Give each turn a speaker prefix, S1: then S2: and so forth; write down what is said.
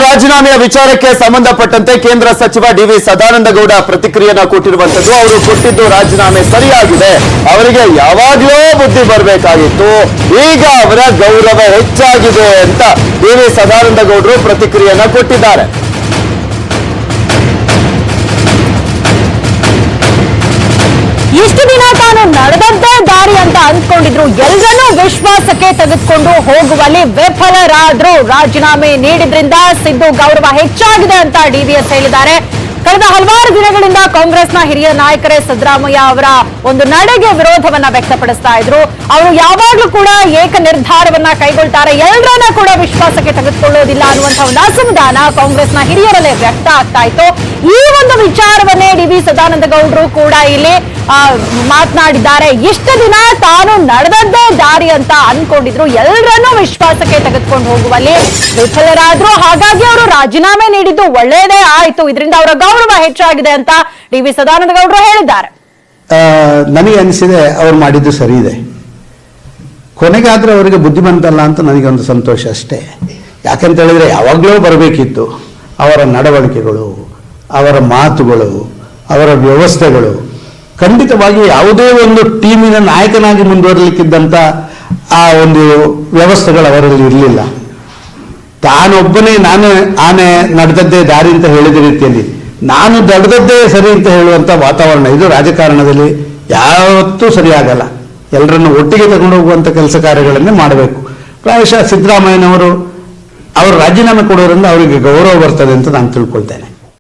S1: ರಾಜೀನಾಮೆಯ ವಿಚಾರಕ್ಕೆ ಸಂಬಂಧಪಟ್ಟಂತೆ ಕೇಂದ್ರ ಸಚಿವ ಡಿ.ವಿ. ಸದಾನಂದಗೌಡ ಪ್ರತಿಕ್ರಿಯೆಯನ್ನು ಕೊಟ್ಟಿರುವಂತದ್ದು. ಅವರು ಕೊಟ್ಟಿದ್ದು ರಾಜೀನಾಮೆ ಸರಿಯಾಗಿದೆ, ಅವರಿಗೆ ಯಾವಾಗಲೂ ಬುದ್ಧಿ ಬರಬೇಕಾಗಿತ್ತು, ಈಗ ಅವರ ಗೌರವ ಹೆಚ್ಚಾಗಿದೆ ಅಂತ ಡಿ.ವಿ. ಸದಾನಂದಗೌಡರು ಪ್ರತಿಕ್ರಿಯೆಯನ್ನು ಕೊಟ್ಟಿದ್ದಾರೆ.
S2: ಇಷ್ಟು ದಿನ ತಾನು ನಡೆದದ್ದೇ ದಾರಿ ಅಂತ ಅಂದ್ಕೊಂಡಿದ್ರು, ಎಲ್ಲರನ್ನೂ ವಿಶ್ವಾಸಕ್ಕೆ ತೆಗೆದುಕೊಂಡು ಹೋಗುವಲ್ಲಿ ವಿಫಲರಾದ್ರು. ರಾಜೀನಾಮೆ ನೀಡಿದ್ರಿಂದ ಸಿದ್ದು ಗೌರವ ಹೆಚ್ಚಾಗಿದೆ ಅಂತ ಡಿವಿಎಸ್ ಹೇಳಿದ್ದಾರೆ. ಕಳೆದ ಹಲವಾರು ದಿನಗಳಿಂದ ಕಾಂಗ್ರೆಸ್ನ ಹಿರಿಯ ನಾಯಕರೇ ಸಿದ್ದರಾಮಯ್ಯ ಅವರ ಒಂದು ನಡೆಗೆ ವಿರೋಧವನ್ನ ವ್ಯಕ್ತಪಡಿಸ್ತಾ ಇದ್ರು. ಅವರು ಯಾವಾಗ್ಲೂ ಕೂಡ ಏಕ ನಿರ್ಧಾರವನ್ನ ಕೈಗೊಳ್ತಾರೆ, ಎಲ್ಲರನ್ನ ಕೂಡ ವಿಶ್ವಾಸಕ್ಕೆ ತೆಗೆದುಕೊಳ್ಳೋದಿಲ್ಲ ಅನ್ನುವಂತಹ ಒಂದು ಅಸಮಾಧಾನ ಕಾಂಗ್ರೆಸ್ನ ಹಿರಿಯರಲ್ಲೇ ವ್ಯಕ್ತ ಆಗ್ತಾ ಇತ್ತು. ಈ ಒಂದು ವಿಚಾರವನ್ನೇ ಡಿ.ವಿ. ಸದಾನಂದಗೌಡರು ಕೂಡ ಇಲ್ಲಿ ಮಾತನಾಡಿದ್ದಾರೆ. ಇಷ್ಟು ದಿನ ತಾನು ನಡೆದದ್ದೇ ದಾರಿ ಅಂತ ಅನ್ಕೊಂಡಿದ್ರು, ಎಲ್ಲರನ್ನೂ ವಿಶ್ವಾಸಕ್ಕೆ ತೆಗೆದುಕೊಂಡು ಹೋಗುವಲ್ಲಿ ವಿಫಲರಾದ್ರು. ಹಾಗಾಗಿ ಅವರು ರಾಜೀನಾಮೆ ನೀಡಿದ್ದು ಒಳ್ಳೆಯದೇ ಆಯ್ತು, ಇದರಿಂದ ಅವರ ಗೌರವ ಹೆಚ್ಚಾಗಿದೆ ಅಂತ ಡಿ.ವಿ. ಸದಾನಂದಗೌಡರು ಹೇಳಿದ್ದಾರೆ.
S3: ನನಗೆ ಅನಿಸಿದೆ ಅವ್ರು ಮಾಡಿದ್ದು ಸರಿ ಇದೆ. ಕೊನೆಗಾದ್ರೆ ಅವರಿಗೆ ಬುದ್ಧಿವಂತಲ್ಲ ಅಂತ ನನಗೆ ಒಂದು ಸಂತೋಷ ಅಷ್ಟೇ. ಯಾಕಂತ ಹೇಳಿದ್ರೆ ಯಾವಾಗಲೂ ಬರಬೇಕಿತ್ತು. ಅವರ ನಡವಳಿಕೆಗಳು, ಅವರ ಮಾತುಗಳು, ಅವರ ವ್ಯವಸ್ಥೆಗಳು ಖಂಡಿತವಾಗಿ ಯಾವುದೇ ಒಂದು ಟೀಮಿನ ನಾಯಕನಾಗಿ ಮುಂದುವರಲಿಕ್ಕಿದ್ದಂಥ ಆ ಒಂದು ವ್ಯವಸ್ಥೆಗಳು ಅವರಲ್ಲಿ ಇರಲಿಲ್ಲ. ತಾನೊಬ್ಬನೇ ನಾನು ಆನೆ ನಡೆದದ್ದೇ ದಾರಿ ಅಂತ ಹೇಳಿದ ರೀತಿಯಲ್ಲಿ ನಾನು ನಡೆದದ್ದೇ ಸರಿ ಅಂತ ಹೇಳುವಂಥ ವಾತಾವರಣ ಇದು ರಾಜಕಾರಣದಲ್ಲಿ ಯಾವತ್ತೂ ಸರಿಯಾಗಲ್ಲ. ಎಲ್ಲರನ್ನು ಒಟ್ಟಿಗೆ ತಗೊಂಡು ಹೋಗುವಂಥ ಕೆಲಸ ಕಾರ್ಯಗಳನ್ನೇ ಮಾಡಬೇಕು. ಪ್ರಾಯಶಃ ಸಿದ್ದರಾಮಯ್ಯನವರು ಅವರು ರಾಜೀನಾಮೆ ಕೊಡೋದ್ರಿಂದ ಅವರಿಗೆ ಗೌರವ ಬರ್ತದೆ ಅಂತ ನಾನು ತಿಳ್ಕೊಳ್ತೇನೆ.